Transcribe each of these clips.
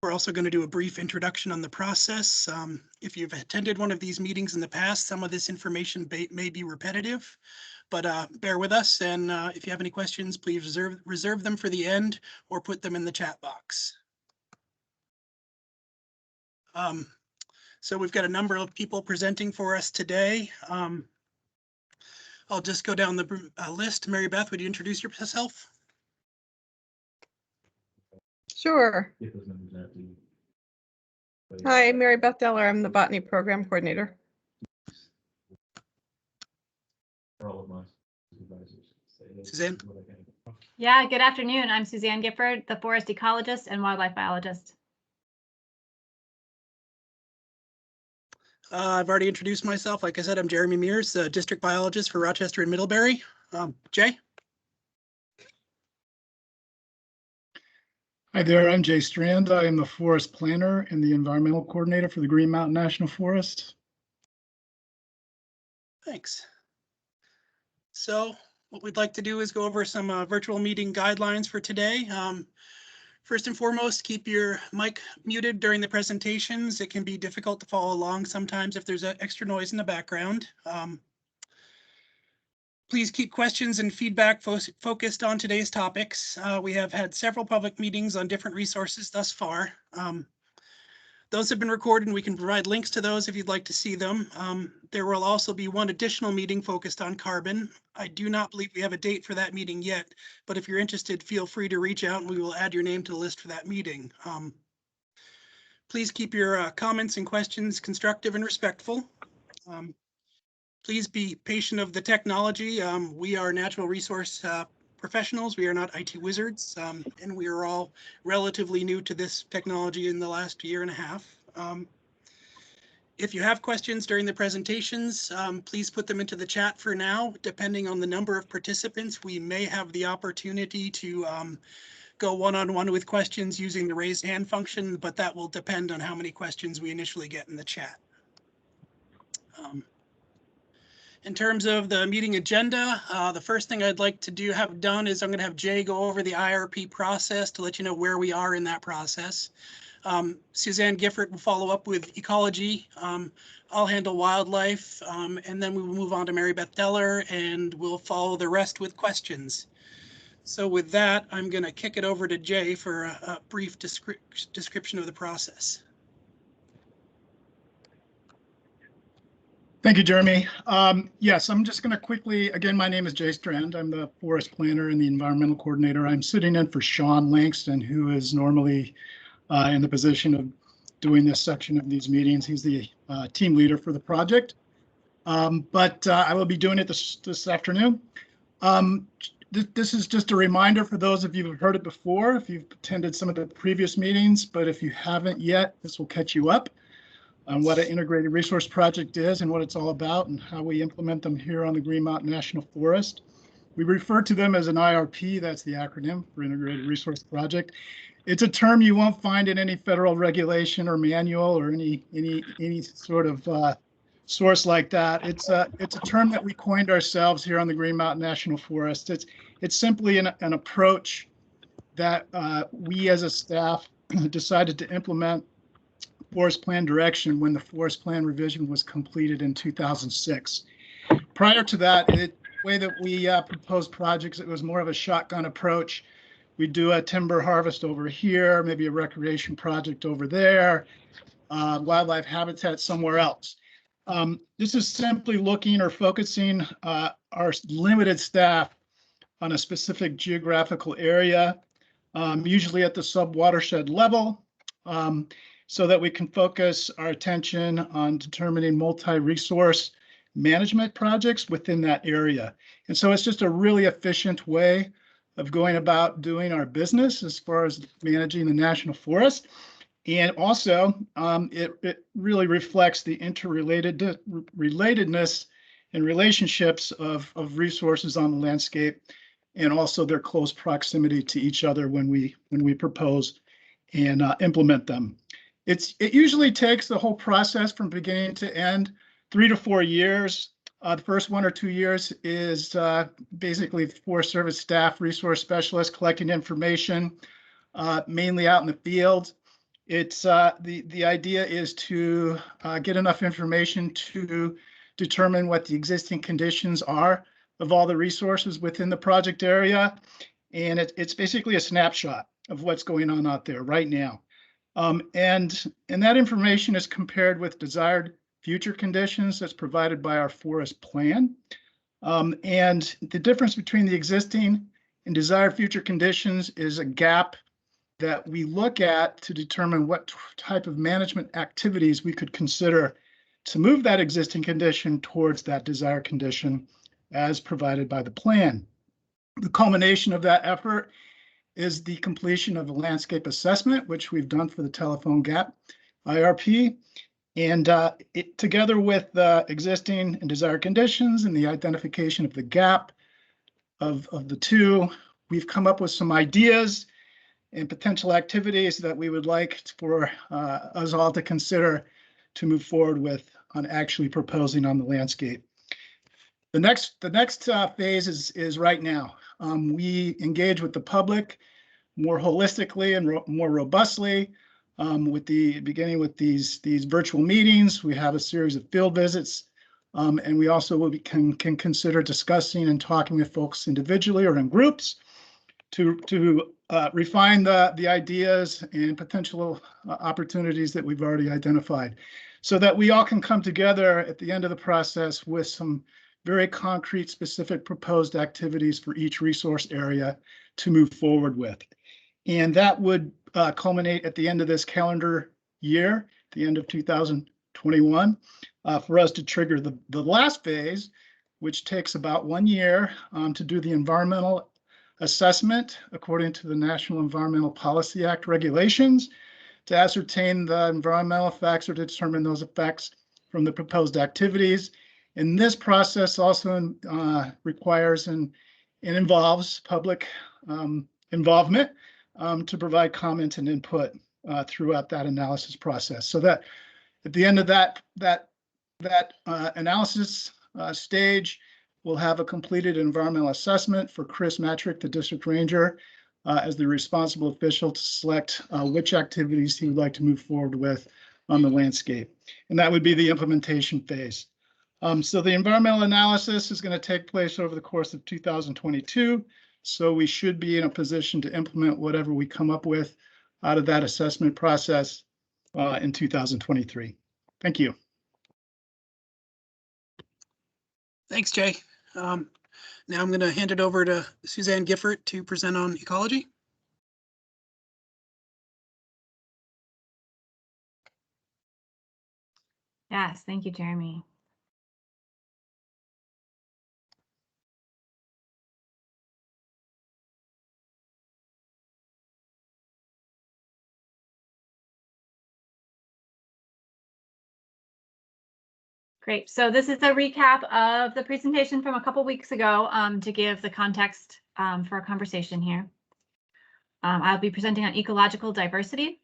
We're also going to do a brief introduction on the process. If you've attended one of these meetings in the past, some of this information may be repetitive, but bear with us. And if you have any questions, please reserve them for the end or put them in the chat box. So we've got a number of people presenting for us today. I'll just go down the list. Mary Beth, would you introduce yourself? Sure. Hi, Mary Beth Deller. I'm the Botany Program Coordinator. Suzanne? Yeah, good afternoon. I'm Suzanne Gifford, the forest ecologist and wildlife biologist. I've already introduced myself. Like I said, I'm Jeremy Mears, district biologist for Rochester and Middlebury. Jay? Hi there, I'm Jay Strand. I am the forest planner and the environmental coordinator for the Green Mountain National Forest. Thanks. So what we'd like to do is go over some virtual meeting guidelines for today. First and foremost, keep your mic muted during the presentations. It can be difficult to follow along sometimes if there's extra noise in the background. Please keep questions and feedback focused on today's topics. We have had several public meetings on different resources thus far. Those have been recorded and we can provide links to those if you'd like to see them. There will also be one additional meeting focused on carbon. I do not believe we have a date for that meeting yet, but if you're interested, feel free to reach out and we will add your name to the list for that meeting. Please keep your comments and questions constructive and respectful. Please be patient of the technology. We are natural resource professionals. We are not IT wizards, and we are all relatively new to this technology in the last year and a half. If you have questions during the presentations, please put them into the chat for now. Depending on the number of participants, we may have the opportunity to go one-on-one with questions using the raise hand function, but that will depend on how many questions we initially get in the chat. In terms of the meeting agenda, the first thing I'd like to have done is I'm going to have Jay go over the IRP process to let you know where we are in that process. Suzanne Gifford will follow up with ecology. I'll handle wildlife, and then we will move on to Mary Beth Deller, and we'll follow the rest with questions. So with that, I'm going to kick it over to Jay for a brief description of the process. Thank you, Jeremy. Yes, I'm just going to quickly, again, my name is Jay Strand. I'm the forest planner and the environmental coordinator. I'm sitting in for Sean Langston, who is normally in the position of doing this section of these meetings. He's the team leader for the project, but I will be doing it this afternoon. This is just a reminder for those of you who've heard it before, if you've attended some of the previous meetings, but if you haven't yet, this will catch you up on what an integrated resource project is and what it's all about and how we implement them here on the Green Mountain National Forest. We refer to them as an IRP, that's the acronym for Integrated Resource Project. It's a term you won't find in any federal regulation or manual or any sort of source like that. It's a term that we coined ourselves here on the Green Mountain National Forest. It's simply an approach that we as a staff decided to implement forest plan direction when the forest plan revision was completed in 2006. Prior to that, the way that we proposed projects, it was more of a shotgun approach. We'd do a timber harvest over here, maybe a recreation project over there, wildlife habitat somewhere else. This is simply looking or focusing our limited staff on a specific geographical area, usually at the sub-watershed level, so that we can focus our attention on determining multi-resource management projects within that area. And so it's just a really efficient way of going about doing our business as far as managing the national forest. And also, it really reflects the relatedness and relationships of resources on the landscape, and also their close proximity to each other when we propose and implement them. It usually takes the whole process from beginning to end 3 to 4 years. The first 1 or 2 years is basically Forest Service staff, resource specialists collecting information, mainly out in the field. It's the idea is to get enough information to determine what the existing conditions are of all the resources within the project area. And it's basically a snapshot of what's going on out there right now. And that information is compared with desired future conditions that's provided by our forest plan. And the difference between the existing and desired future conditions is a gap that we look at to determine what type of management activities we could consider to move that existing condition towards that desired condition as provided by the plan. The culmination of that effort is the completion of the landscape assessment, which we've done for the telephone gap IRP. And together with the existing and desired conditions and the identification of the gap of the two, we've come up with some ideas and potential activities that we would like for us all to consider to move forward with on actually proposing on the landscape. The next phase is right now. We engage with the public more holistically and more robustly. Beginning with these virtual meetings, we have a series of field visits, and we also can consider discussing and talking with folks individually or in groups to refine the ideas and potential opportunities that we've already identified, so that we all can come together at the end of the process with some very concrete, specific proposed activities for each resource area to move forward with. And that would culminate at the end of this calendar year, the end of 2021, for us to trigger the last phase, which takes about 1 year to do the environmental assessment according to the National Environmental Policy Act regulations, to ascertain the environmental effects or to determine those effects from the proposed activities. And this process also requires and involves public involvement to provide comment and input throughout that analysis process, so that at the end of that analysis stage, we'll have a completed environmental assessment for Chris Matrick, the district ranger, as the responsible official to select which activities he would like to move forward with on the landscape. And that would be the implementation phase. So the environmental analysis is going to take place over the course of 2022. So we should be in a position to implement whatever we come up with out of that assessment process in 2023. Thank you. Thanks, Jay. Now I'm going to hand it over to Suzanne Gifford to present on ecology. Yes, thank you, Jeremy. Great. So this is a recap of the presentation from a couple weeks ago to give the context for our conversation here. I'll be presenting on ecological diversity,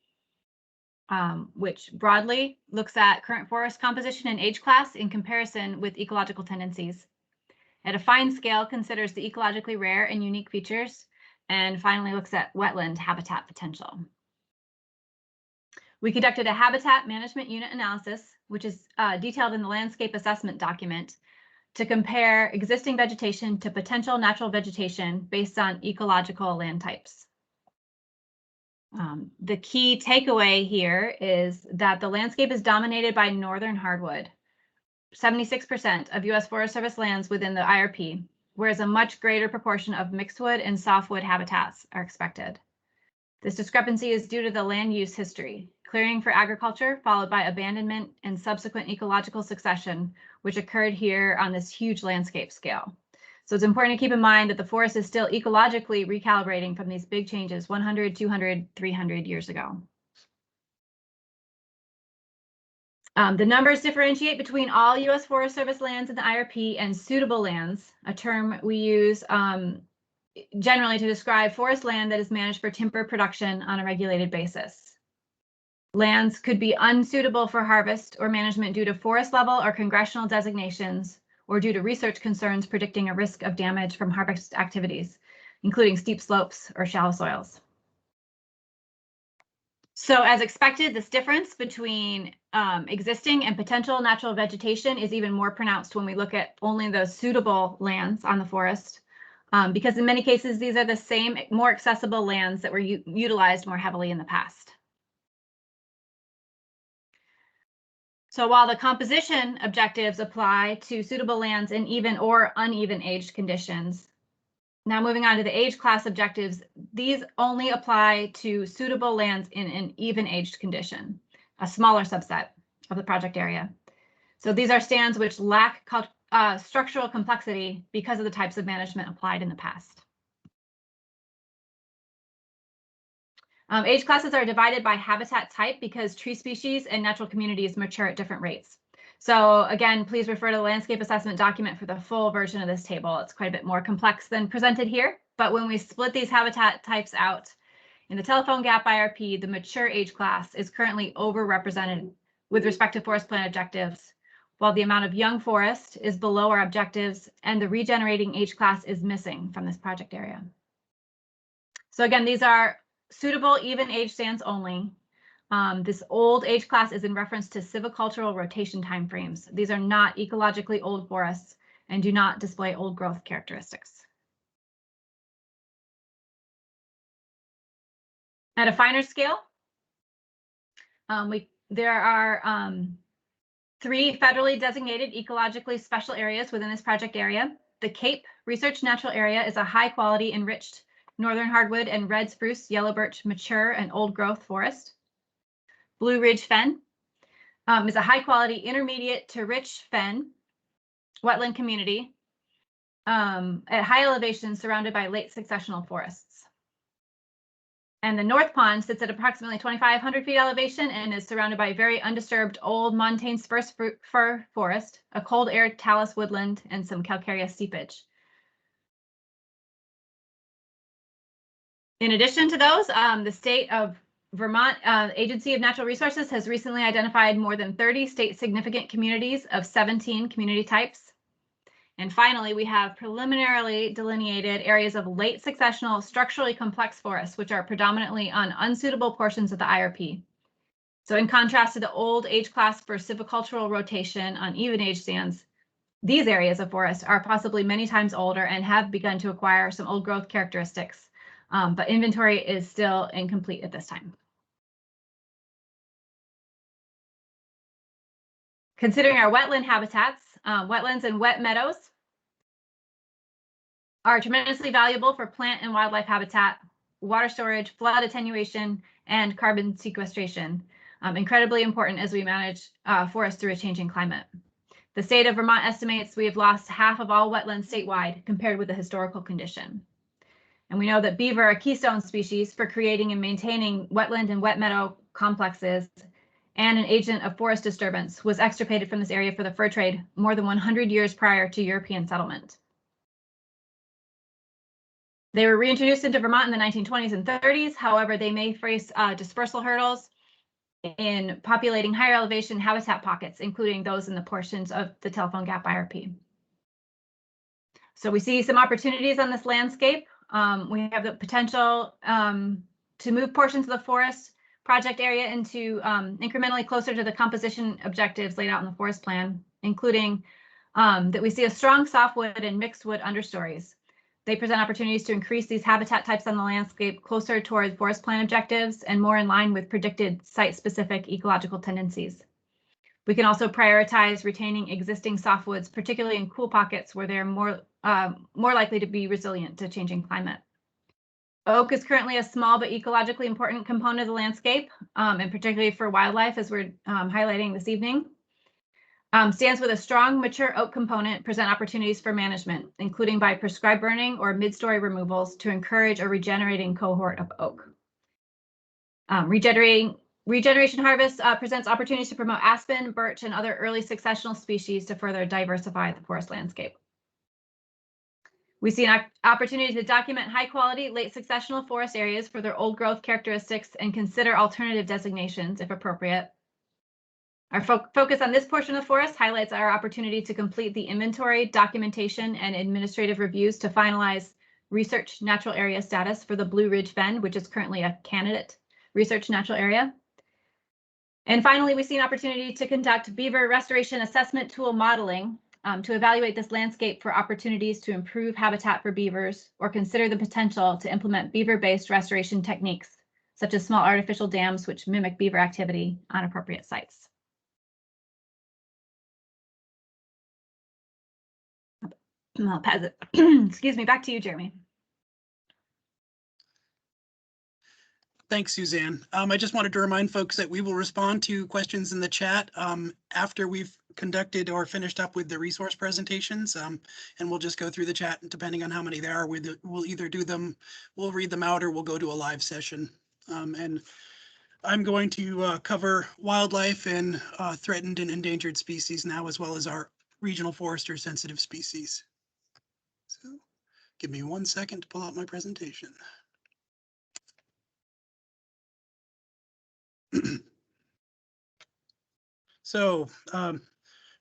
which broadly looks at current forest composition and age class in comparison with ecological tendencies. At a fine scale, considers the ecologically rare and unique features, and finally looks at wetland habitat potential. We conducted a habitat management unit analysis, which is detailed in the landscape assessment document, to compare existing vegetation to potential natural vegetation based on ecological land types. The key takeaway here is that the landscape is dominated by northern hardwood, 76% of U.S. Forest Service lands within the IRP, whereas a much greater proportion of mixedwood and softwood habitats are expected. This discrepancy is due to the land use history, clearing for agriculture, followed by abandonment and subsequent ecological succession, which occurred here on this huge landscape scale. So it's important to keep in mind that the forest is still ecologically recalibrating from these big changes 100, 200, 300 years ago. The numbers differentiate between all U.S. Forest Service lands in the IRP and suitable lands, a term we use generally to describe forest land that is managed for timber production on a regulated basis. Lands could be unsuitable for harvest or management due to forest level or congressional designations, or due to research concerns predicting a risk of damage from harvest activities, including steep slopes or shallow soils. So as expected, this difference between existing and potential natural vegetation is even more pronounced when we look at only the suitable lands on the forest, because in many cases, these are the same, more accessible lands that were utilized more heavily in the past. So while the composition objectives apply to suitable lands in even or uneven aged conditions, now moving on to the age class objectives, these only apply to suitable lands in an even aged condition, a smaller subset of the project area. So these are stands which lack structural complexity because of the types of management applied in the past. Age classes are divided by habitat type because tree species and natural communities mature at different rates. So again, please refer to the landscape assessment document for the full version of this table. It's quite a bit more complex than presented here, but when we split these habitat types out in the telephone gap IRP, the mature age class is currently overrepresented with respect to forest plan objectives, while the amount of young forest is below our objectives and the regenerating age class is missing from this project area. So again, these are suitable even age stands only. This old age class is in reference to silvicultural rotation timeframes. These are not ecologically old forests and do not display old growth characteristics. At a finer scale, there are 3 federally designated ecologically special areas within this project area. The Cape Research Natural Area is a high quality enriched northern hardwood and red spruce, yellow birch, mature and old growth forest. Blue Ridge Fen is a high quality intermediate to rich fen wetland community at high elevation surrounded by late successional forests. And the North Pond sits at approximately 2,500 feet elevation and is surrounded by very undisturbed old montane spruce fir forest, a cold air talus woodland, and some calcareous seepage. In addition to those, the state of Vermont Agency of Natural Resources has recently identified more than 30 state significant communities of 17 community types. And finally, we have preliminarily delineated areas of late successional structurally complex forests, which are predominantly on unsuitable portions of the IRP. So in contrast to the old age class for silvicultural rotation on even age stands, these areas of forest are possibly many times older and have begun to acquire some old growth characteristics, but inventory is still incomplete at this time. Considering our wetland habitats, wetlands and wet meadows are tremendously valuable for plant and wildlife habitat, water storage, flood attenuation, and carbon sequestration. Incredibly important as we manage forests through a changing climate. The state of Vermont estimates we have lost half of all wetlands statewide compared with the historical condition. And we know that beaver are keystone species for creating and maintaining wetland and wet meadow complexes, and an agent of forest disturbance was extirpated from this area for the fur trade more than 100 years prior to European settlement. They were reintroduced into Vermont in the 1920s and 30s. However, they may face dispersal hurdles in populating higher elevation habitat pockets, including those in the portions of the telephone gap IRP. So we see some opportunities on this landscape. We have the potential to move portions of the forest project area into incrementally closer to the composition objectives laid out in the forest plan, including that we see a strong softwood and mixed wood understories. They present opportunities to increase these habitat types on the landscape closer toward forest plan objectives and more in line with predicted site-specific ecological tendencies. We can also prioritize retaining existing softwoods, particularly in cool pockets where they're more likely to be resilient to changing climate. Oak is currently a small but ecologically important component of the landscape, and particularly for wildlife, as we're highlighting this evening. Stands with a strong mature oak component present opportunities for management, including by prescribed burning or mid-story removals to encourage a regenerating cohort of oak. Regeneration harvest presents opportunities to promote aspen, birch, and other early successional species to further diversify the forest landscape. We see an opportunity to document high quality late successional forest areas for their old growth characteristics and consider alternative designations if appropriate. Our focus on this portion of the forest highlights our opportunity to complete the inventory, documentation, and administrative reviews to finalize research natural area status for the Blue Ridge Fen, which is currently a candidate research natural area. And finally, we see an opportunity to conduct beaver restoration assessment tool modeling to evaluate this landscape for opportunities to improve habitat for beavers or consider the potential to implement beaver-based restoration techniques, such as small artificial dams which mimic beaver activity on appropriate sites. I'll pass it, excuse me, back to you, Jeremy. Thanks, Suzanne. I just wanted to remind folks that we will respond to questions in the chat after we've conducted or finished up with the resource presentations, and we'll just go through the chat, and depending on how many there are, we'll either do them, we'll read them out, or we'll go to a live session. And I'm going to cover wildlife and threatened and endangered species now, as well as our regional forest or sensitive species. So give me 1 second to pull out my presentation. So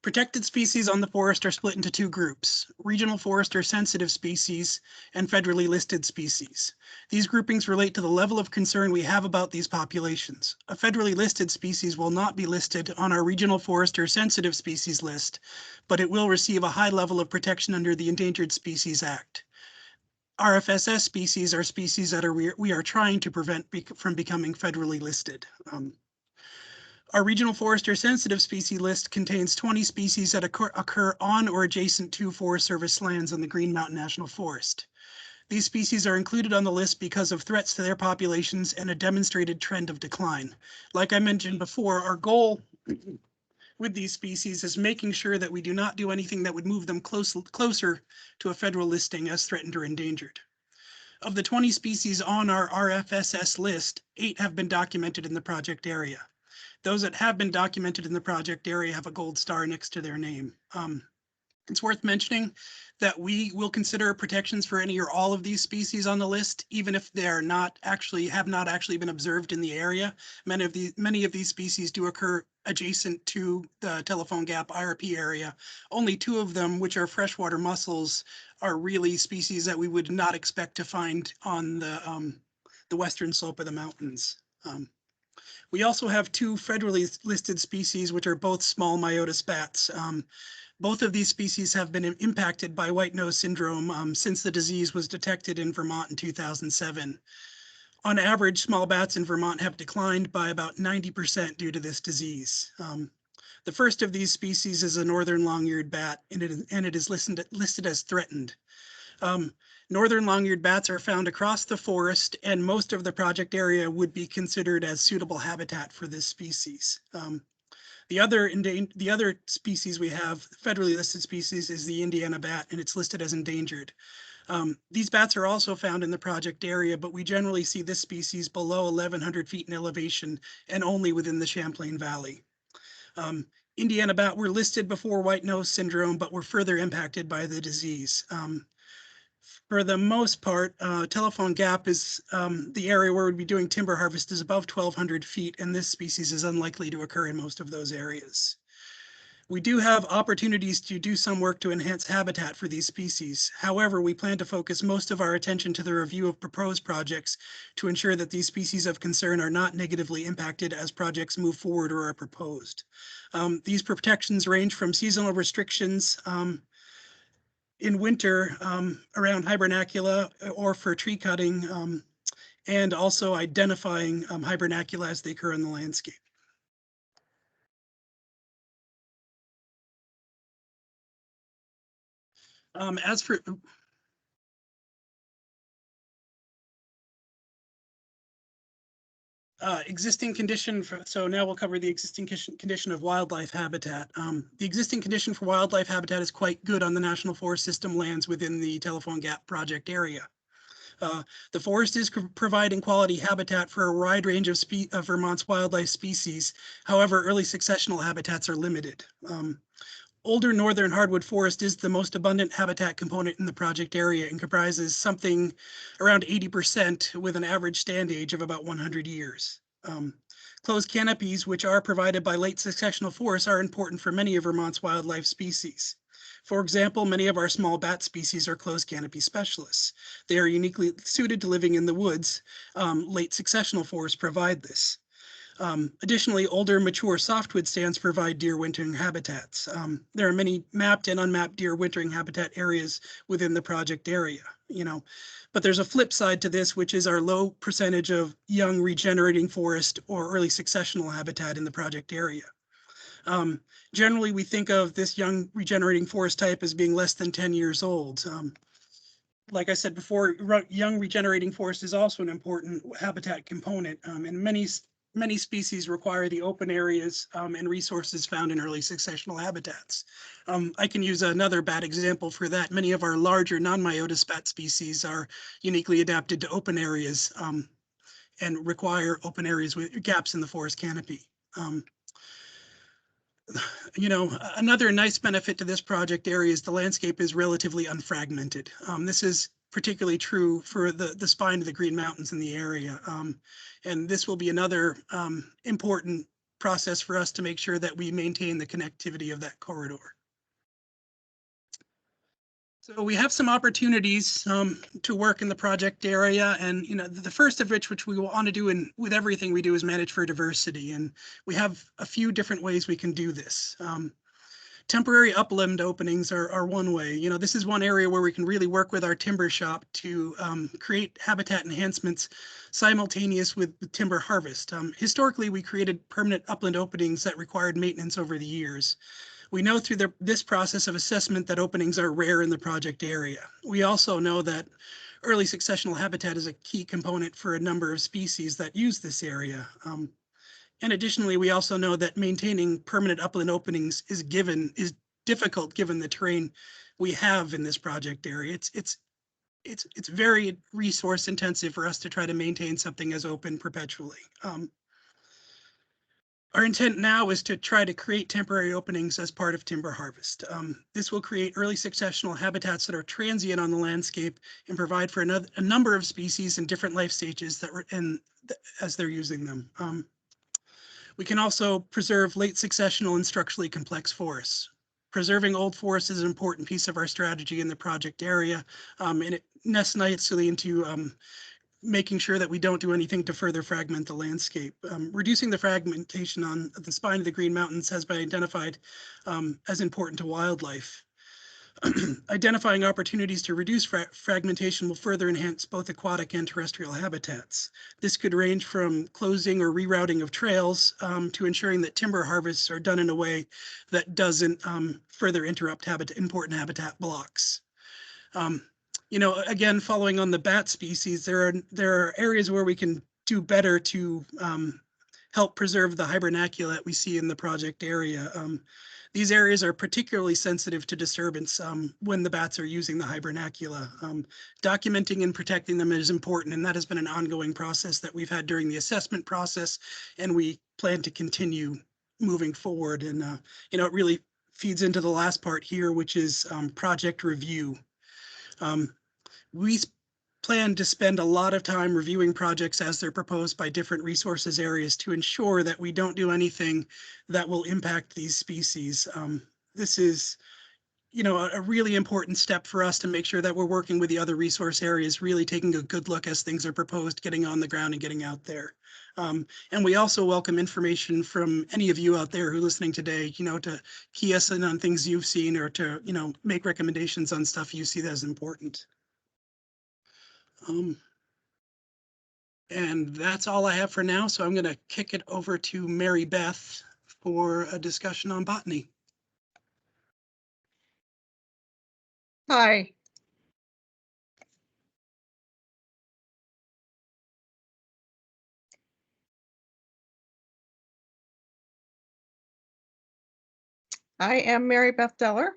protected species on the forest are split into two groups: regional forest or sensitive species and federally listed species. These groupings relate to the level of concern we have about these populations. A federally listed species will not be listed on our regional forest or sensitive species list, but it will receive a high level of protection under the Endangered Species Act. RFSS species are species that we are trying to prevent from becoming federally listed. Our regional forest or sensitive species list contains 20 species that occur on or adjacent to Forest Service lands on the Green Mountain National Forest. These species are included on the list because of threats to their populations and a demonstrated trend of decline. Like I mentioned before, our goal with these species is making sure that we do not do anything that would move them closer to a federal listing as threatened or endangered. Of the 20 species on our RFSS list, 8 have been documented in the project area. Those that have been documented in the project area have a gold star next to their name. It's worth mentioning that we will consider protections for any or all of these species on the list, even if they are have not actually been observed in the area. Many of these species do occur adjacent to the Telephone Gap IRP area. Only 2 of them, which are freshwater mussels, are really species that we would not expect to find on the western slope of the mountains. We also have 2 federally listed species, which are both small myotis bats. Both of these species have been impacted by white nose syndrome since the disease was detected in Vermont in 2007. On average, small bats in Vermont have declined by about 90% due to this disease. The first of these species is a northern long-eared bat, and it is listed as threatened. Northern long-eared bats are found across the forest, and most of the project area would be considered as suitable habitat for this species. The other species we have, federally listed species, is the Indiana bat, and it's listed as endangered. These bats are also found in the project area, but we generally see this species below 1,100 feet in elevation and only within the Champlain Valley. Indiana bat were listed before white nose syndrome, but were further impacted by the disease. For the most part, Telephone Gap is the area where we'd be doing timber harvest is above 1,200 feet, and this species is unlikely to occur in most of those areas. We do have opportunities to do some work to enhance habitat for these species. However, we plan to focus most of our attention to the review of proposed projects to ensure that these species of concern are not negatively impacted as projects move forward or are proposed. These protections range from seasonal restrictions in winter around hibernacula or for tree cutting, and also identifying hibernacula as they occur in the landscape. As for existing condition, so now we'll cover the existing condition of wildlife habitat. The existing condition for wildlife habitat is quite good on the National Forest System lands within the Telephone Gap project area. The forest is providing quality habitat for a wide range of Vermont's wildlife species. However, early successional habitats are limited. Older northern hardwood forest is the most abundant habitat component in the project area and comprises something around 80% with an average stand age of about 100 years. Closed canopies, which are provided by late successional forests, are important for many of Vermont's wildlife species. For example, many of our small bat species are closed canopy specialists. They are uniquely suited to living in the woods. Late successional forests provide this. Additionally, older mature softwood stands provide deer wintering habitats. There are many mapped and unmapped deer wintering habitat areas within the project area, but there's a flip side to this, which is our low percentage of young regenerating forest or early successional habitat in the project area. Generally, we think of this young regenerating forest type as being less than 10 years old. Like I said before, young regenerating forest is also an important habitat component, and many species require the open areas and resources found in early successional habitats. I can use another bat example for that. Many of our larger non-myotis bat species are uniquely adapted to open areas and require open areas with gaps in the forest canopy. Another nice benefit to this project area is the landscape is relatively unfragmented. This is particularly true for the spine of the Green Mountains in the area. And this will be another important process for us to make sure that we maintain the connectivity of that corridor. So we have some opportunities to work in the project area, and the first of which we want to do with everything we do is manage for diversity, and we have a few different ways we can do this. Temporary upland openings are one way. This is one area where we can really work with our timber shop to create habitat enhancements simultaneous with timber harvest. Historically, we created permanent upland openings that required maintenance over the years. We know through this process of assessment that openings are rare in the project area. We also know that early successional habitat is a key component for a number of species that use this area. And additionally, we also know that maintaining permanent upland openings is difficult given the terrain we have in this project area. It's very resource intensive for us to try to maintain something as open perpetually. Our intent now is to try to create temporary openings as part of timber harvest. This will create early successional habitats that are transient on the landscape and provide for a number of species in different life stages as they're using them. We can also preserve late successional and structurally complex forests. Preserving old forests is an important piece of our strategy in the project area, and it nests nicely into making sure that we don't do anything to further fragment the landscape. Reducing the fragmentation on the spine of the Green Mountains has been identified as important to wildlife. Identifying opportunities to reduce fragmentation will further enhance both aquatic and terrestrial habitats. This could range from closing or rerouting of trails to ensuring that timber harvests are done in a way that doesn't further interrupt important habitat blocks. Again, following on the bat species, there are areas where we can do better to help preserve the hibernacula that we see in the project area. These areas are particularly sensitive to disturbance when the bats are using the hibernacula. Documenting and protecting them is important, and that has been an ongoing process that we've had during the assessment process, and we plan to continue moving forward. And it really feeds into the last part here, which is project review. We plan to spend a lot of time reviewing projects as they're proposed by different resources areas to ensure that we don't do anything that will impact these species. This is, a really important step for us to make sure that we're working with the other resource areas, really taking a good look as things are proposed, getting on the ground and getting out there. And we also welcome information from any of you out there who are listening today, to key us in on things you've seen or to, make recommendations on stuff you see as important. And that's all I have for now. So I'm going to kick it over to Mary Beth for a discussion on botany. Hi. I am Mary Beth Deller.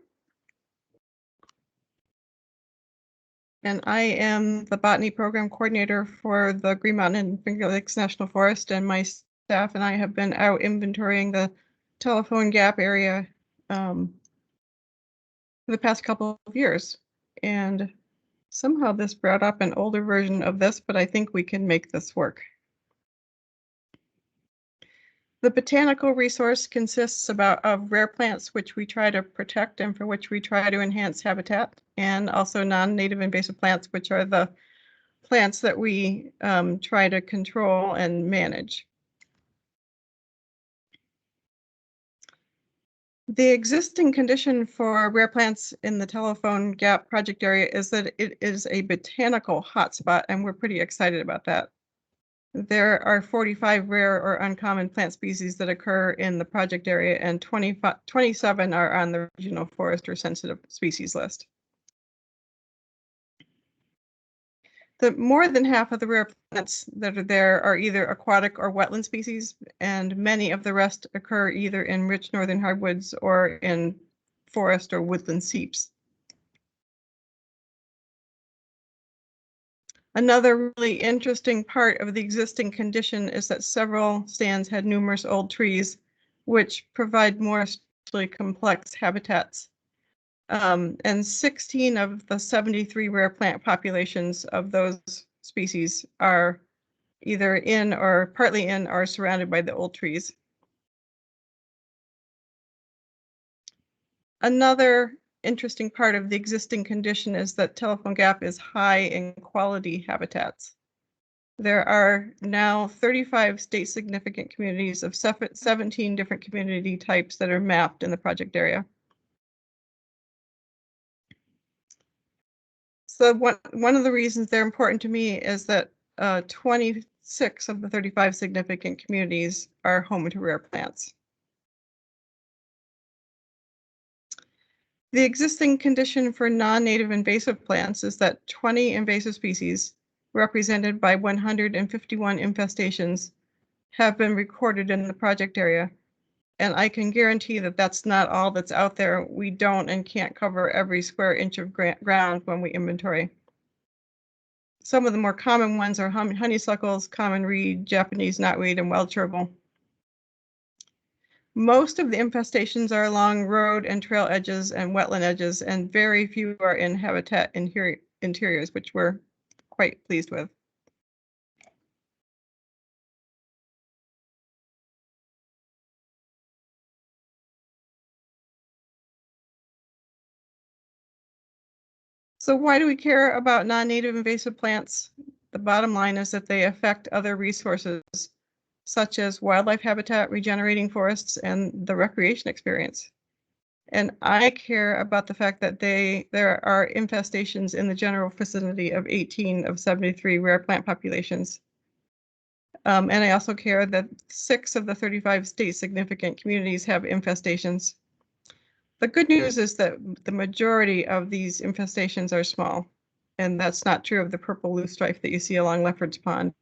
And I am the Botany Program Coordinator for the Green Mountain and Finger Lakes National Forest, and my staff and I have been out inventorying the Telephone Gap area for the past couple of years. And somehow this brought up an older version of this, but I think we can make this work. The botanical resource consists of rare plants, which we try to protect and for which we try to enhance habitat, and also non-native invasive plants, which are the plants that we try to control and manage. The existing condition for rare plants in the Telephone Gap project area is that it is a botanical hotspot, and we're pretty excited about that. There are 45 rare or uncommon plant species that occur in the project area, and 27 are on the regional forest or sensitive species list. More than half of the rare plants that are there are either aquatic or wetland species, and many of the rest occur either in rich northern hardwoods or in forest or woodland seeps. Another really interesting part of the existing condition is that several stands had numerous old trees, which provide more structurally complex habitats. And 16 of the 73 rare plant populations of those species are either in or partly in or surrounded by the old trees. Another interesting part of the existing condition is that Telephone Gap is high in quality habitats. There are now 35 state significant communities of 17 different community types that are mapped in the project area. So one of the reasons they're important to me is that 26 of the 35 significant communities are home to rare plants. The existing condition for non-native invasive plants is that 20 invasive species, represented by 151 infestations, have been recorded in the project area. And I can guarantee that that's not all that's out there. We don't and can't cover every square inch of ground when we inventory. Some of the more common ones are honeysuckles, common reed, Japanese knotweed, and wild chervil. Most of the infestations are along road and trail edges and wetland edges, and very few are in habitat interiors, which we're quite pleased with. So why do we care about non-native invasive plants? The bottom line is that they affect other resources, such as wildlife habitat, regenerating forests, and the recreation experience. And I care about the fact that there are infestations in the general vicinity of 18 of 73 rare plant populations. And I also care that 6 of the 35 state significant communities have infestations. The good news is that the majority of these infestations are small, and that's not true of the purple loosestrife that you see along Lefferts Pond.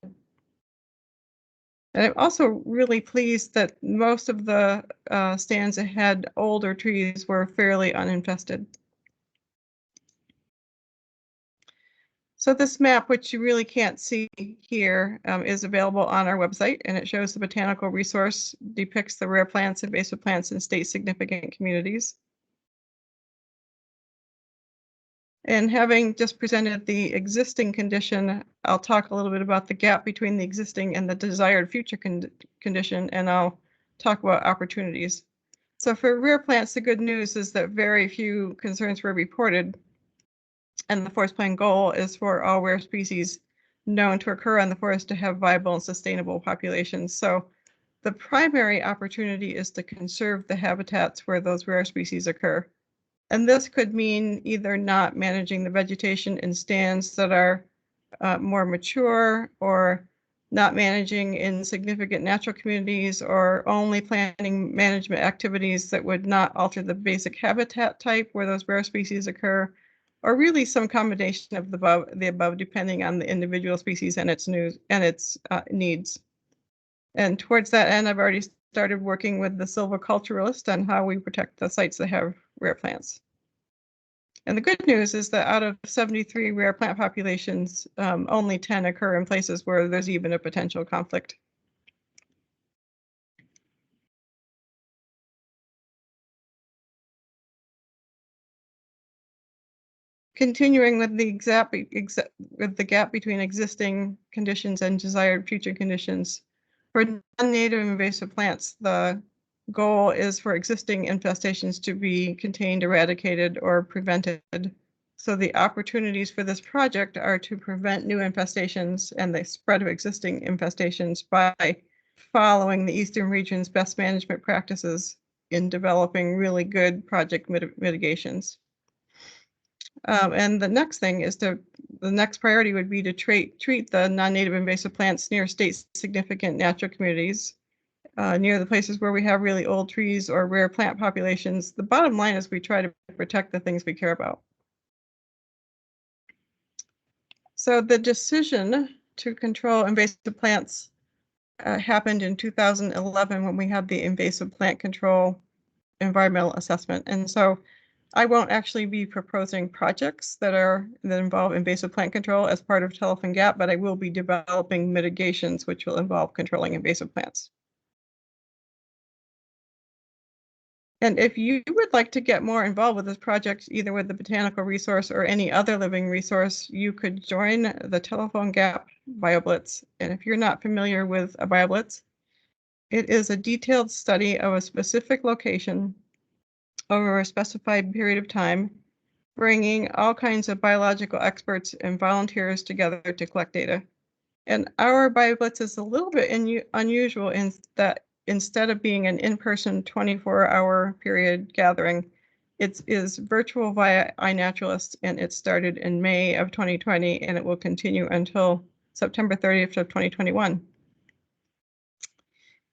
And I'm also really pleased that most of the stands that had older trees were fairly uninfested. So this map, which you really can't see here, is available on our website, and it shows the botanical resource, depicts the rare plants, invasive plants, and state significant communities. And having just presented the existing condition, I'll talk a little bit about the gap between the existing and the desired future condition, and I'll talk about opportunities. So for rare plants, the good news is that very few concerns were reported, and the forest plan goal is for all rare species known to occur on the forest to have viable and sustainable populations. So the primary opportunity is to conserve the habitats where those rare species occur. And this could mean either not managing the vegetation in stands that are more mature, or not managing in significant natural communities, or only planning management activities that would not alter the basic habitat type where those rare species occur, or really some combination of the above depending on the individual species and its needs. And towards that end, I've already started working with the silviculturalist on how we protect the sites that have rare plants. And the good news is that out of 73 rare plant populations, only 10 occur in places where there's even a potential conflict. Continuing with the gap between existing conditions and desired future conditions, For non-native invasive plants, the goal is for existing infestations to be contained, eradicated, or prevented. So the opportunities for this project are to prevent new infestations and the spread of existing infestations by following the Eastern region's best management practices in developing really good project mitigations. And the next thing is the next priority would be to treat the non-native invasive plants near state significant natural communities, near the places where we have really old trees or rare plant populations. The bottom line is we try to protect the things we care about. So the decision to control invasive plants happened in 2011 when we had the invasive plant control environmental assessment. And so I won't actually be proposing projects that involve invasive plant control as part of Telephone Gap, but I will be developing mitigations which will involve controlling invasive plants. And if you would like to get more involved with this project, either with the botanical resource or any other living resource, you could join the Telephone Gap BioBlitz. And if you're not familiar with a BioBlitz, it is a detailed study of a specific location over a specified period of time, bringing all kinds of biological experts and volunteers together to collect data. And our BioBlitz is a little bit unusual in that instead of being an in-person 24-hour period gathering, it is virtual via iNaturalist, and it started in May of 2020, and it will continue until September 30th of 2021.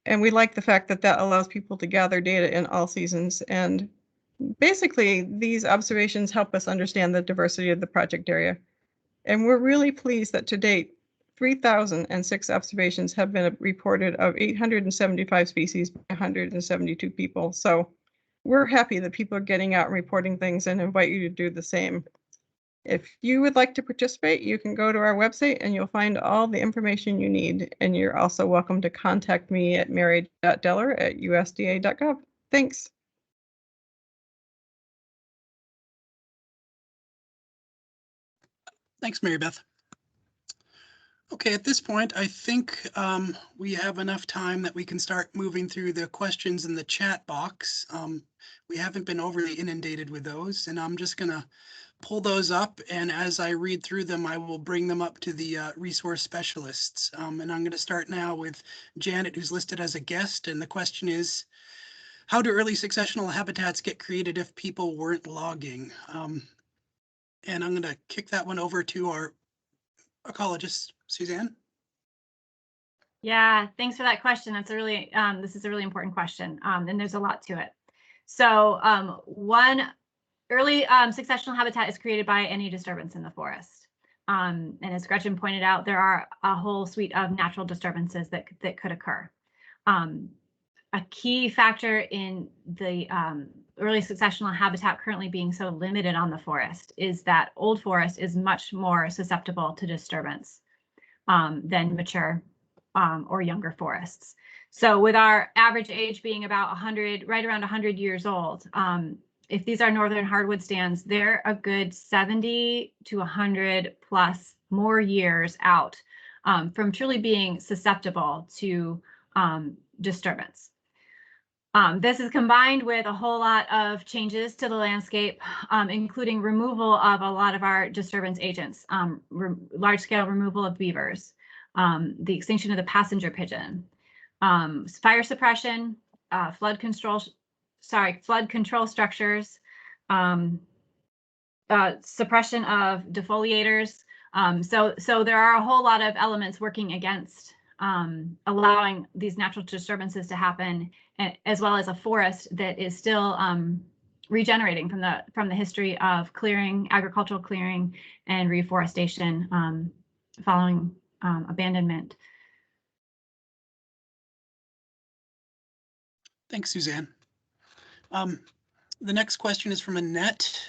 And we like the fact that that allows people to gather data in all seasons. And basically, these observations help us understand the diversity of the project area. And we're really pleased that to date, 3,006 observations have been reported of 875 species by 172 people. So we're happy that people are getting out and reporting things and invite you to do the same. If you would like to participate, you can go to our website and you'll find all the information you need. And you're also welcome to contact me at mary.deller@usda.gov. Thanks. Thanks, Mary Beth. Okay, at this point, I think we have enough time that we can start moving through the questions in the chat box. We haven't been overly inundated with those, and I'm just going to pull those up, and as I read through them, I will bring them up to the resource specialists. And I'm going to start now with Janet, who's listed as a guest, and the question is, how do early successional habitats get created if people weren't logging? And I'm going to kick that one over to our ecologist, Suzanne. Yeah, thanks for that question. That's a really, this is a really important question, and there's a lot to it. So one early successional habitat is created by any disturbance in the forest. And as Gretchen pointed out, there are a whole suite of natural disturbances that could occur. A key factor in the early successional habitat currently being so limited on the forest is that old forest is much more susceptible to disturbance than mature or younger forests. So with our average age being about 100, right around 100 years old, if these are northern hardwood stands, they're a good 70 to 100 plus more years out from truly being susceptible to disturbance. This is combined with a whole lot of changes to the landscape, including removal of a lot of our disturbance agents, large-scale removal of beavers, the extinction of the passenger pigeon, fire suppression, flood control structures, suppression of defoliators. So there are a whole lot of elements working against allowing these natural disturbances to happen, as well as a forest that is still regenerating from the history of clearing, agricultural clearing, and reforestation following abandonment. Thanks, Suzanne. The next question is from Annette,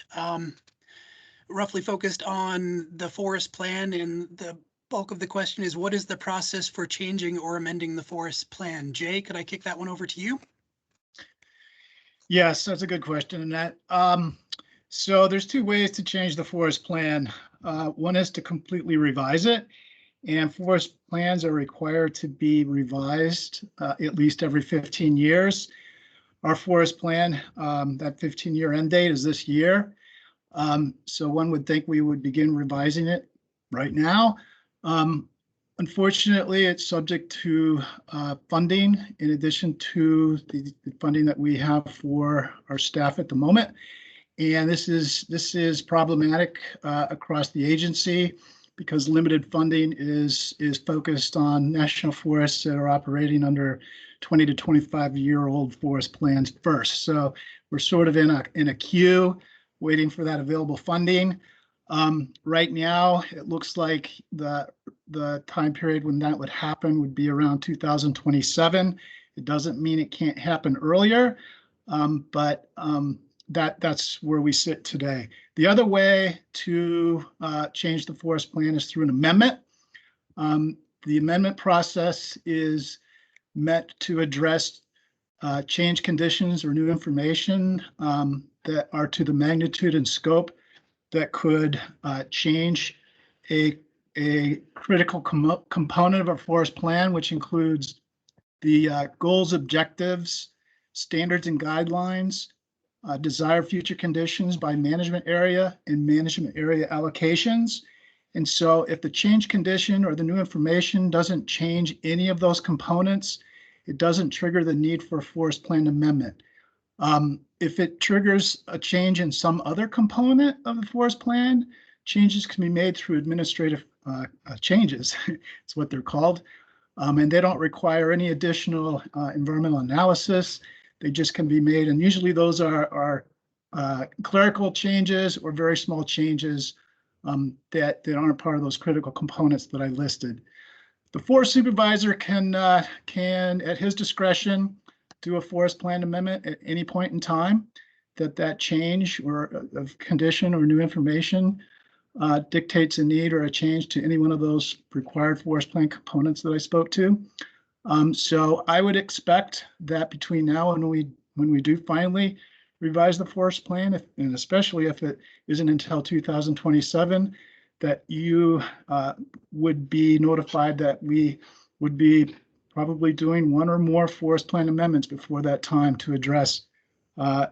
roughly focused on the forest plan, and the bulk of the question is, what is the process for changing or amending the forest plan? Jay, could I kick that one over to you? Yes, that's a good question, Annette. So there's two ways to change the forest plan. One is to completely revise it, and forest plans are required to be revised at least every 15 years. Our forest plan, that 15-year end date is this year. So one would think we would begin revising it right now. Unfortunately, it's subject to funding in addition to the funding that we have for our staff at the moment. And this is problematic across the agency because limited funding is focused on national forests that are operating under 20 to 25-year-old forest plans first. So we're sort of in a queue waiting for that available funding. Right now, it looks like the time period when that would happen would be around 2027. It doesn't mean it can't happen earlier, but that's where we sit today. The other way to change the forest plan is through an amendment. The amendment process is meant to address change conditions or new information that are to the magnitude and scope that could change a critical component of our forest plan, which includes the goals, objectives, standards, and guidelines, desired future conditions by management area and management area allocations. And so if the change condition or the new information doesn't change any of those components, it doesn't trigger the need for a forest plan amendment. If it triggers a change in some other component of the forest plan, changes can be made through administrative changes. It's what they're called. And they don't require any additional environmental analysis. They just can be made. And usually those are clerical changes or very small changes that aren't part of those critical components that I listed. The forest supervisor can at his discretion, do a forest plan amendment at any point in time that change or of condition or new information dictates a need or a change to any one of those required forest plan components that I spoke to. So I would expect that between now and when we do finally revise the forest plan, and especially if it isn't until 2027, that you would be notified that we would be probably doing one or more forest plan amendments before that time to address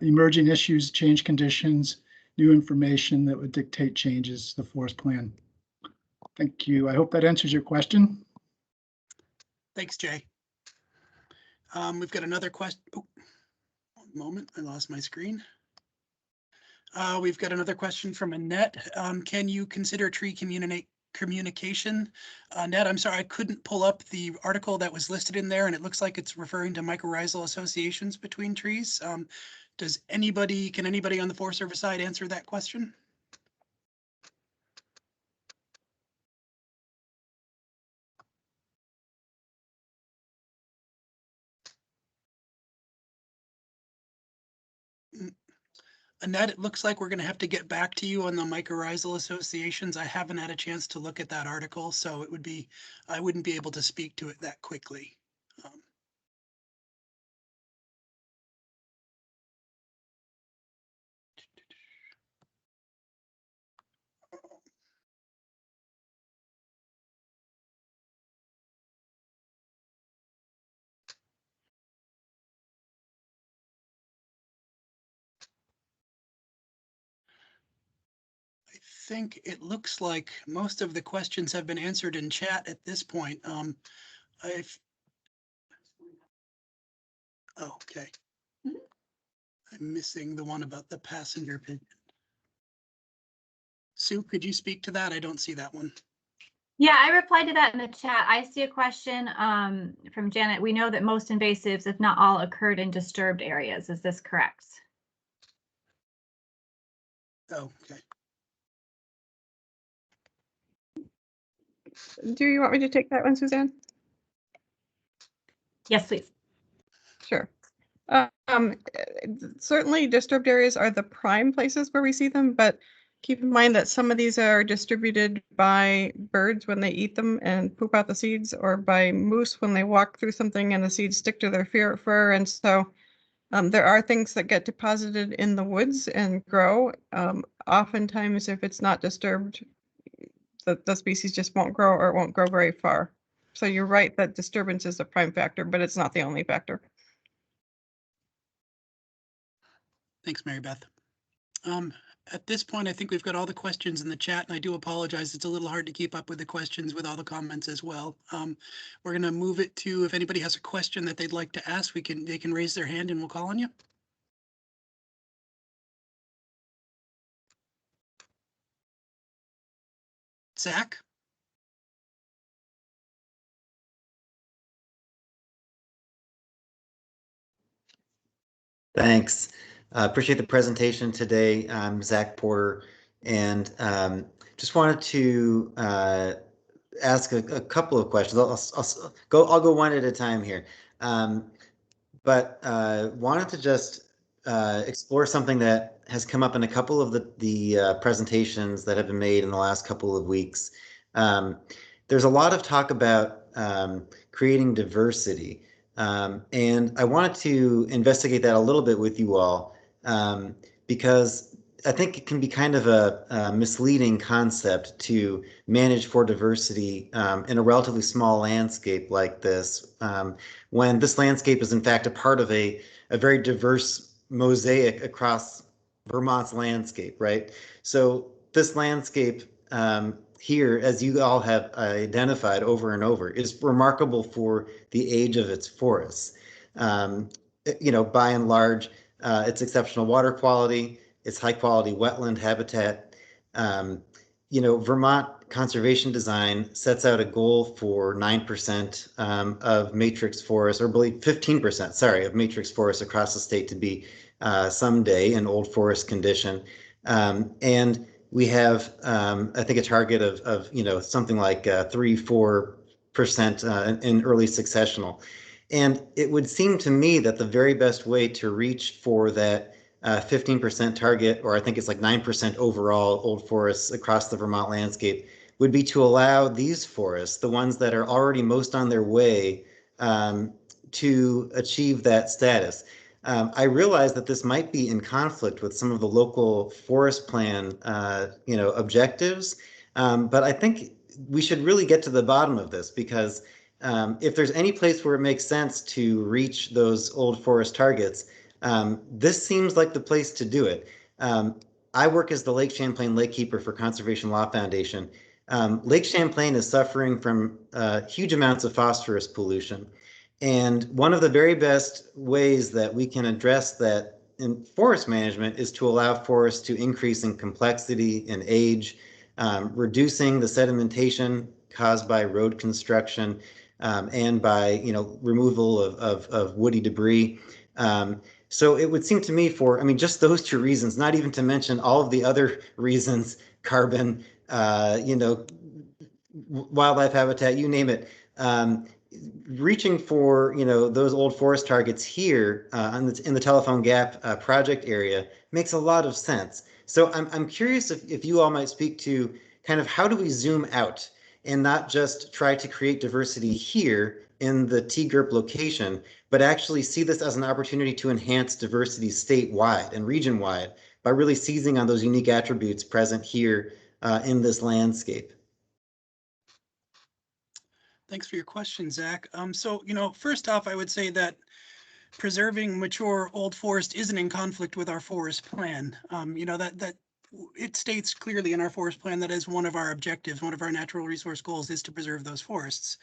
emerging issues, change conditions, new information that would dictate changes to the forest plan. Thank you. I hope that answers your question. Thanks, Jay. We've got another question. Oh, one moment, I lost my screen. We've got another question from Annette. Can you consider tree communication? Annette, I'm sorry, I couldn't pull up the article that was listed in there, and it looks like it's referring to mycorrhizal associations between trees. Can anybody on the Forest Service side answer that question? Annette, it looks like we're going to have to get back to you on the mycorrhizal associations. I haven't had a chance to look at that article, so I wouldn't be able to speak to it that quickly. I think it looks like most of the questions have been answered in chat at this point. Oh, okay. I'm missing the one about the passenger pigeon. Sue, could you speak to that? I don't see that one. Yeah, I replied to that in the chat. I see a question from Janet. We know that most invasives, if not all, occurred in disturbed areas. Is this correct? Oh, okay. Do you want me to take that one, Suzanne? Yes, please. Sure. Certainly disturbed areas are the prime places where we see them, but keep in mind that some of these are distributed by birds when they eat them and poop out the seeds, or by moose when they walk through something and the seeds stick to their fur. And so there are things that get deposited in the woods and grow. Oftentimes, if it's not disturbed, the species just won't grow or it won't grow very far. So you're right that disturbance is a prime factor, but it's not the only factor. Thanks, Mary Beth. At this point, I think we've got all the questions in the chat, and I do apologize. It's a little hard to keep up with the questions with all the comments as well. We're going to move it to, if anybody has a question that they'd like to ask, they can raise their hand and we'll call on you. Zach? Thanks. Appreciate the presentation today. I'm Zach Porter, and just wanted to ask a couple of questions. I'll go one at a time here, but wanted to just explore something that has come up in a couple of the presentations that have been made in the last couple of weeks. There's a lot of talk about creating diversity. And I wanted to investigate that a little bit with you all, because I think it can be kind of a misleading concept to manage for diversity in a relatively small landscape like this, when this landscape is in fact a part of a very diverse mosaic across Vermont's landscape, right? So this landscape here, as you all have identified over and over, is remarkable for the age of its forests. You know, by and large, its exceptional water quality, its high quality wetland habitat. You know, Vermont conservation design sets out a goal for 9% of matrix forests, or believe 15%, sorry, of matrix forests across the state to be someday in old forest condition. And we have, I think, a target of you know, something like 3-4% in early successional. And it would seem to me that the very best way to reach for that 15% target, or I think it's like 9% overall old forests across the Vermont landscape, would be to allow these forests, the ones that are already most on their way, to achieve that status. I realize that this might be in conflict with some of the local forest plan, you know, objectives, but I think we should really get to the bottom of this, because if there's any place where it makes sense to reach those old forest targets, this seems like the place to do it. I work as the Lake Champlain Lake Keeper for Conservation Law Foundation. Lake Champlain is suffering from huge amounts of phosphorus pollution. And one of the very best ways that we can address that in forest management is to allow forests to increase in complexity and age, reducing the sedimentation caused by road construction and by, you know, removal of woody debris. So it would seem to me, for, I mean, just those two reasons, not even to mention all of the other reasons, carbon, you know, wildlife habitat, you name it, reaching for, you know, those old forest targets here in the Telephone Gap project area makes a lot of sense. So I'm curious if you all might speak to kind of how do we zoom out and not just try to create diversity here in the TGRP location, but actually see this as an opportunity to enhance diversity statewide and region-wide by really seizing on those unique attributes present here in this landscape. Thanks for your question, Zach. So, you know, first off, I would say that preserving mature old forest isn't in conflict with our forest plan. You know, that it states clearly in our forest plan that as one of our objectives, one of our natural resource goals is to preserve those forests.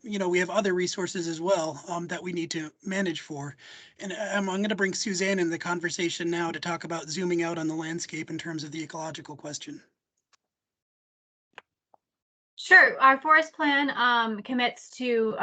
You know, we have other resources as well that we need to manage for. And I'm going to bring Suzanne in the conversation now to talk about zooming out on the landscape in terms of the ecological question. Sure. Our forest plan commits to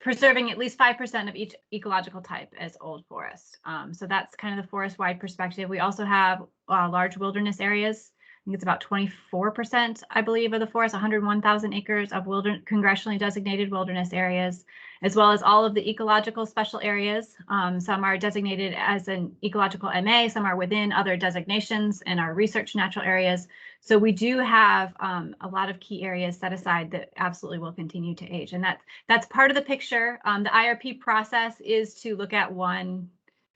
preserving at least 5% of each ecological type as old forest. So that's kind of the forest-wide perspective. We also have large wilderness areas. I think it's about 24%, I believe, of the forest, 101,000 acres of congressionally designated wilderness areas, as well as all of the ecological special areas. Some are designated as an ecological MA, some are within other designations and are research natural areas. So we do have a lot of key areas set aside that absolutely will continue to age. And that's part of the picture. The IRP process is to look at one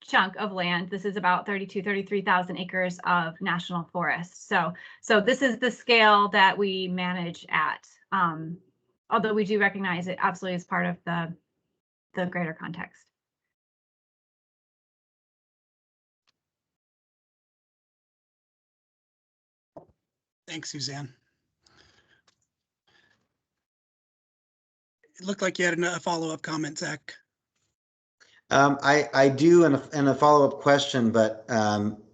chunk of land. This is about 33,000 acres of national forest. So this is the scale that we manage at. Although we do recognize it absolutely as part of the greater context. Thanks, Suzanne. It looked like you had a follow-up comment, Zach. I do, and a follow-up question, but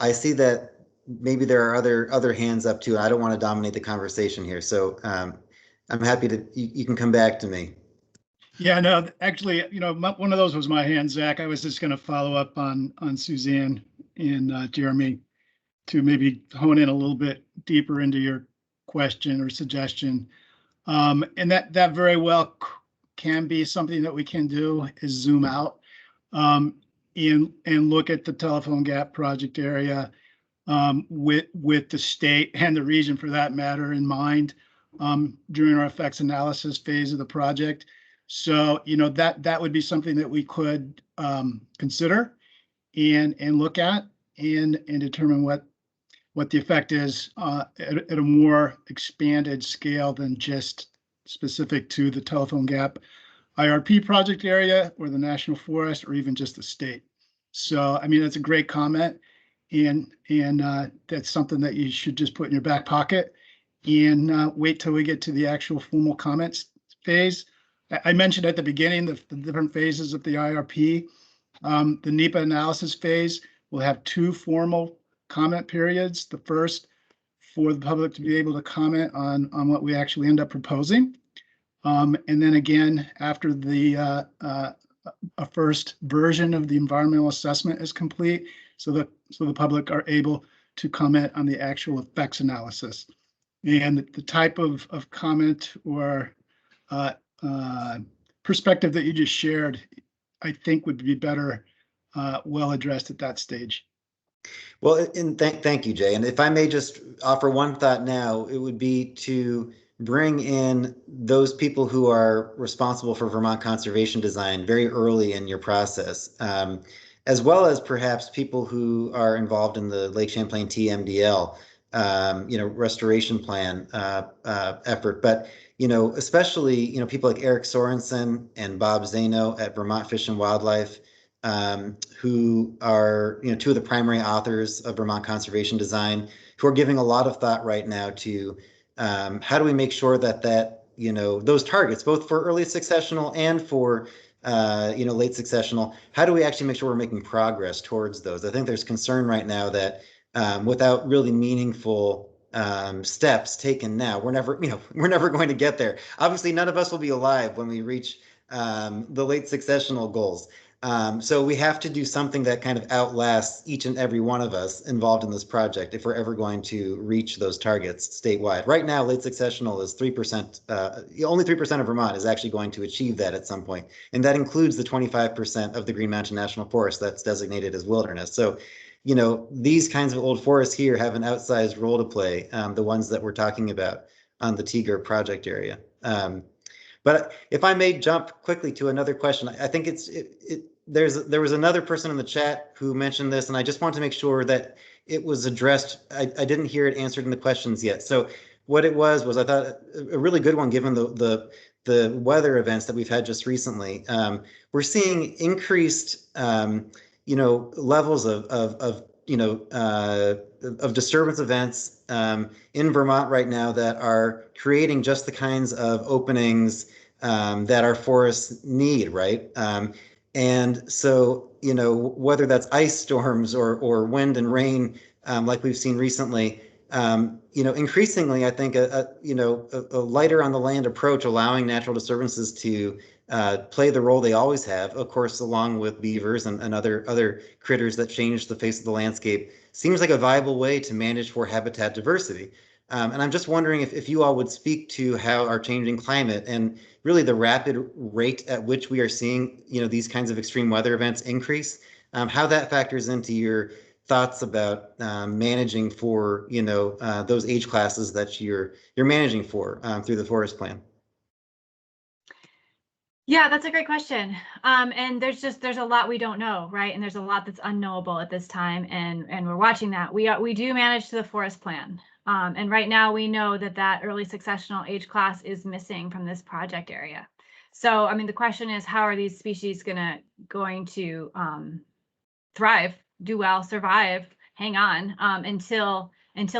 I see that maybe there are other hands up too. I don't want to dominate the conversation here, so I'm happy to. You can come back to me. Yeah, no, actually, one of those was my hand, Zach. I was just going to follow up on Suzanne and Jeremy to maybe hone in a little bit deeper into your question or suggestion. And that very well can be something that we can do, is zoom out and look at the telephone gap project area with the state and the region, for that matter, in mind during our effects analysis phase of the project. So that would be something that we could consider and look at and determine what the effect is at a more expanded scale than just specific to the telephone gap IRP project area or the national forest or even just the state. So, I mean, that's a great comment. And that's something that you should just put in your back pocket and wait till we get to the actual formal comments phase. I mentioned at the beginning the different phases of the IRP. The NEPA analysis phase will have 2 formal comment periods. The first for the public to be able to comment on what we actually end up proposing. And then again, after the a first version of the environmental assessment is complete, so the public are able to comment on the actual effects analysis. And the type of comment or perspective that you just shared, I think would be better well addressed at that stage. Well, and thank you, Jay. And if I may just offer one thought now, it would be to bring in those people who are responsible for Vermont conservation design very early in your process, as well as perhaps people who are involved in the Lake Champlain TMDL, restoration plan effort. But especially people like Eric Sorensen and Bob Zano at Vermont Fish and Wildlife, who are 2 of the primary authors of Vermont conservation design, who are giving a lot of thought right now to how do we make sure that those targets, both for early successional and for late successional, how do we actually make sure we're making progress towards those? I think there's concern right now that without really meaningful steps taken now, we're never going to get there. Obviously, none of us will be alive when we reach the late successional goals. So we have to do something that kind of outlasts each and every one of us involved in this project if we're ever going to reach those targets statewide. Right now, late successional is 3%. Only 3% of Vermont is actually going to achieve that at some point. And that includes the 25% of the Green Mountain National Forest that's designated as wilderness. So, these kinds of old forests here have an outsized role to play, the ones that we're talking about on the TGER project area. But if I may jump quickly to another question, I think there was another person in the chat who mentioned this, and I just want to make sure that it was addressed. I didn't hear it answered in the questions yet. So what it was I thought a really good one, given the weather events that we've had just recently. We're seeing increased levels of disturbance events in Vermont right now that are creating just the kinds of openings that our forests need, right? And so, whether that's ice storms or wind and rain, like we've seen recently, increasingly, I think a lighter on the land approach, allowing natural disturbances to play the role they always have, of course, along with beavers and other critters that change the face of the landscape, seems like a viable way to manage for habitat diversity. And I'm just wondering if you all would speak to how our changing climate and really the rapid rate at which we are seeing, these kinds of extreme weather events increase, how that factors into your thoughts about managing for, those age classes that you're managing for through the forest plan. Yeah, that's a great question. And there's a lot we don't know, right? And there's a lot that's unknowable at this time, and we're watching that. We do manage to the forest plan, and right now we know that early successional age class is missing from this project area. So, I mean, the question is, how are these species going to thrive, do well, survive, hang on until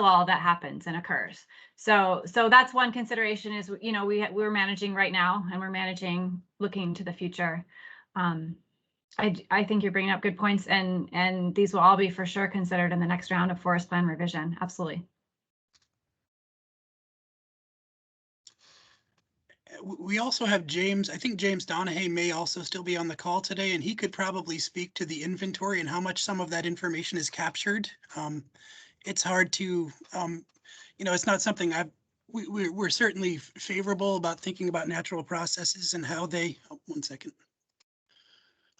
all of that happens and occurs. So that's one consideration is, you know, we're managing right now, and we're managing looking to the future. I think you're bringing up good points, and these will all be for sure considered in the next round of forest plan revision. Absolutely. We also have James. I think James Donahue may also still be on the call today, and he could probably speak to the inventory and how much some of that information is captured. It's hard to, you know, it's not something we're certainly favorable about thinking about natural processes and how they, one second,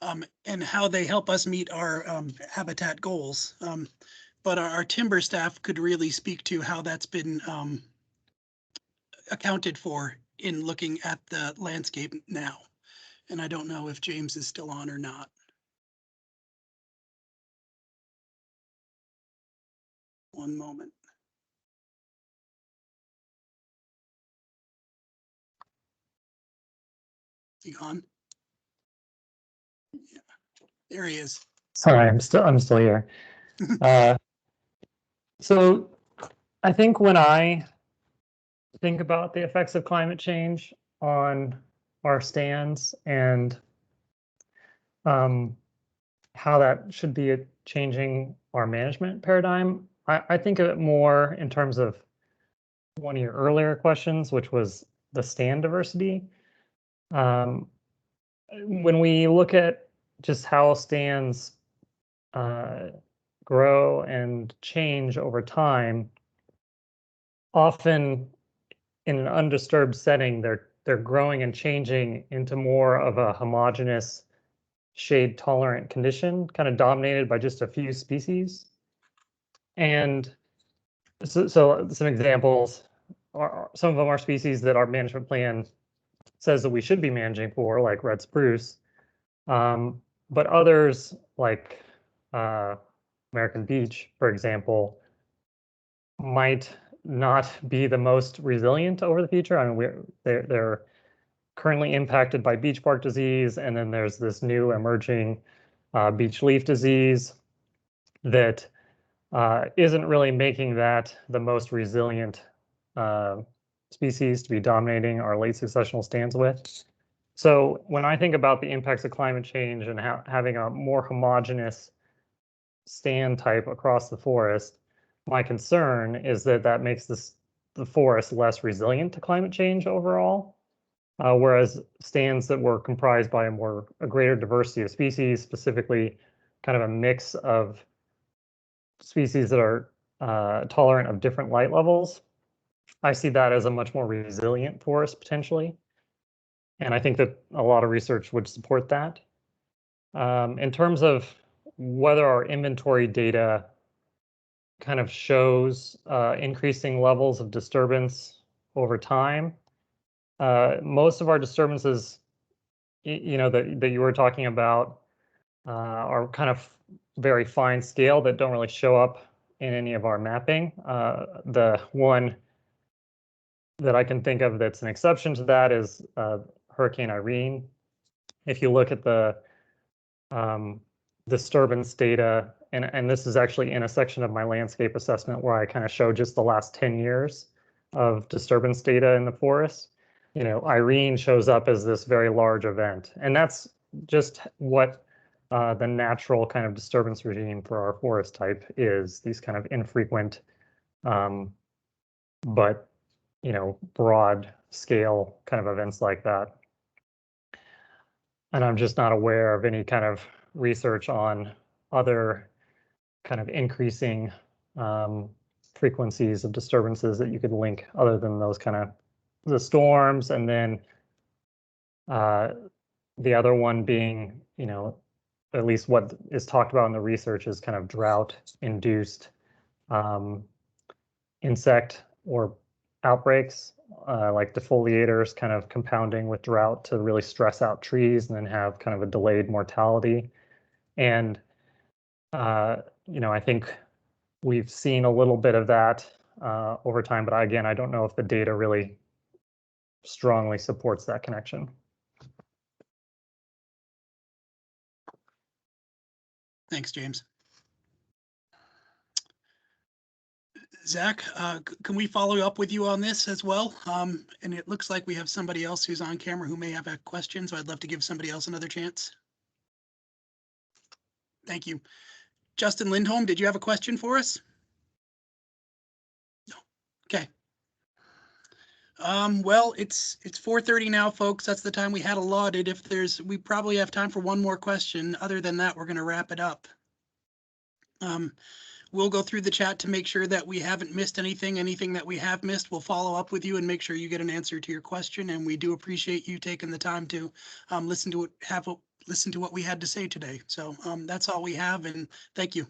and how they help us meet our habitat goals. But our timber staff could really speak to how that's been accounted for in looking at the landscape now. And I don't know if James is still on or not. One moment. Is he gone? Yeah. There he is. Sorry, I'm still here. So I think when I think about the effects of climate change on our stands and how that should be changing our management paradigm, I think of it more in terms of one of your earlier questions, which was the stand diversity. When we look at just how stands grow and change over time, often in an undisturbed setting, they're growing and changing into more of a homogeneous, shade tolerant condition, kind of dominated by just a few species. And so some examples are, some of them are species that our management plan says that we should be managing for, like red spruce. But others, like American beech, for example, might not be the most resilient over the future. I mean, they're currently impacted by beech bark disease, and then there's this new emerging beech leaf disease that isn't really making that the most resilient species to be dominating our late successional stands with. So when I think about the impacts of climate change and having a more homogeneous stand type across the forest, my concern is that makes the forest less resilient to climate change overall. Whereas stands that were comprised by a greater diversity of species, specifically kind of a mix of species that are tolerant of different light levels, I see that as a much more resilient forest potentially. And I think that a lot of research would support that. In terms of whether our inventory data kind of shows increasing levels of disturbance over time, most of our disturbances, you know, that you were talking about are kind of very fine scale that don't really show up in any of our mapping. The one that I can think of that's an exception to that is Hurricane Irene. If you look at the disturbance data, and this is actually in a section of my landscape assessment where I kind of show just the last 10 years of disturbance data in the forest. You know, Irene shows up as this very large event, and that's just what the natural kind of disturbance regime for our forest type is, these kind of infrequent, but, you know, broad scale kind of events like that. And I'm just not aware of any kind of research on other kind of increasing frequencies of disturbances that you could link other than those kind of the storms, and then the other one being, you know, at least what is talked about in the research is kind of drought-induced insect or outbreaks like defoliators kind of compounding with drought to really stress out trees and then have kind of a delayed mortality. And, I think we've seen a little bit of that over time, but again, I don't know if the data really strongly supports that connection. Thanks, James. Zach, can we follow up with you on this as well? And it looks like we have somebody else who's on camera who may have a question, so I'd love to give somebody else another chance. Thank you. Justin Lindholm, did you have a question for us? No. Okay. Well, it's 4:30 now, folks. That's the time we had allotted. We probably have time for one more question. Other than that, we're going to wrap it up. We'll go through the chat to make sure that we haven't missed anything. Anything that we have missed, we'll follow up with you and make sure you get an answer to your question. And we do appreciate you taking the time to listen to what we had to say today. So that's all we have, and thank you.